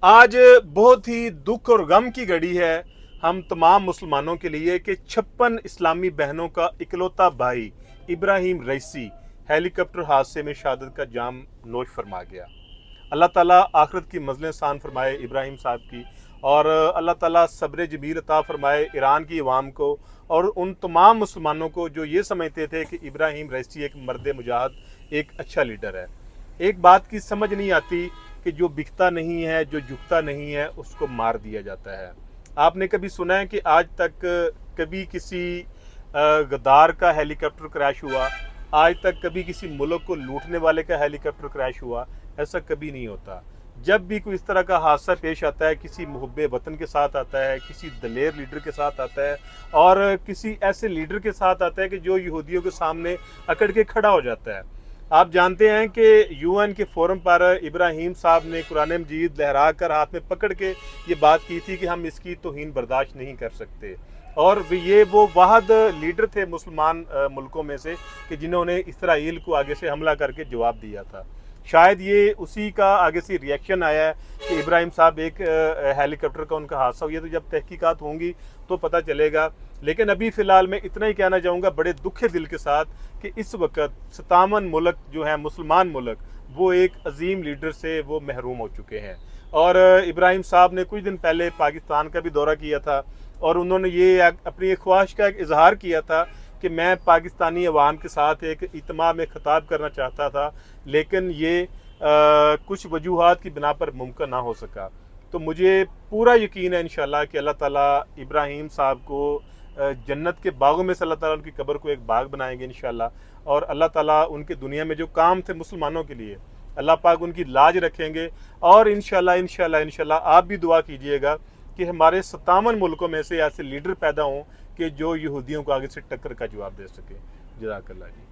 आज बहुत ही दुख और गम की घड़ी है हम तमाम मुसलमानों के लिए कि 56 इस्लामी बहनों का इकलौता भाई इब्राहिम रईसी हेलीकॉप्टर हादसे में शहादत का जाम नोश फरमा गया। अल्लाह ताला आखिरत की मंज़िलें आसान फरमाए इब्राहिम साहब की, और अल्लाह ताला सब्र जमील अता फरमाए ईरान की अवाम को और उन तमाम मुसलमानों को जो ये समझते थे कि इब्राहिम रईसी एक मर्द मुजाहिद, एक अच्छा लीडर है। एक बात की समझ नहीं आती कि जो बिकता नहीं है, जो झुकता नहीं है, उसको मार दिया जाता है। आपने कभी सुना है कि आज तक कभी किसी गद्दार का हेलीकॉप्टर क्रैश हुआ? आज तक कभी किसी मुल्क को लूटने वाले का हेलीकॉप्टर क्रैश हुआ? ऐसा कभी नहीं होता। जब भी कोई इस तरह का हादसा पेश आता है, किसी मुहब्बे वतन के साथ आता है, किसी दलेर लीडर के साथ आता है, और किसी ऐसे लीडर के साथ आता है कि जो यहूदियों के सामने अकड़ के खड़ा हो जाता है। आप जानते हैं कि यूएन के फोरम पर इब्राहिम साहब ने कुरान मजीद लहरा कर हाथ में पकड़ के ये बात की थी कि हम इसकी तौहीन बर्दाश्त नहीं कर सकते। और ये वो वाहद लीडर थे मुसलमान मुल्कों में से कि जिन्होंने इसराइल को आगे से हमला करके जवाब दिया था। शायद ये उसी का आगे से रिएक्शन आया है कि इब्राहिम साहब एक हेलीकॉप्टर का उनका हादसा हुआ। तो जब तहकीकात होंगी तो पता चलेगा। लेकिन अभी फ़िलहाल मैं इतना ही कहना चाहूँगा बड़े दुखे दिल के साथ कि इस वक्त 57 मुल्क जो हैं मुसलमान मुल्क, वो एक अजीम लीडर से वो महरूम हो चुके हैं। और इब्राहिम साहब ने कुछ दिन पहले पाकिस्तान का भी दौरा किया था और उन्होंने ये अपनी ख्वाहिश का एक इजहार किया था कि मैं पाकिस्तानी अवाम के साथ एक इज्तिमा में खिताब करना चाहता था, लेकिन ये कुछ वजूहात की बिना पर मुमकिन ना हो सका। तो मुझे पूरा यकीन है इंशाल्लाह कि अल्लाह ताला इब्राहिम साहब को जन्नत के बागों में से अल्लाह ताला उनकी कब्र को एक बाग बनाएंगे इंशाल्लाह। और अल्लाह ताला उनके दुनिया में जो काम थे मुसलमानों के लिए, अल्लाह पाक उनकी लाज रखेंगे। और इंशाल्लाह इंशाल्लाह इंशाल्लाह आप भी दुआ कीजिएगा कि हमारे 57 मुल्कों में से ऐसे लीडर पैदा हों कि जो यहूदियों को आगे से टक्कर का जवाब दे सके। जज़ाकल्लाह जी।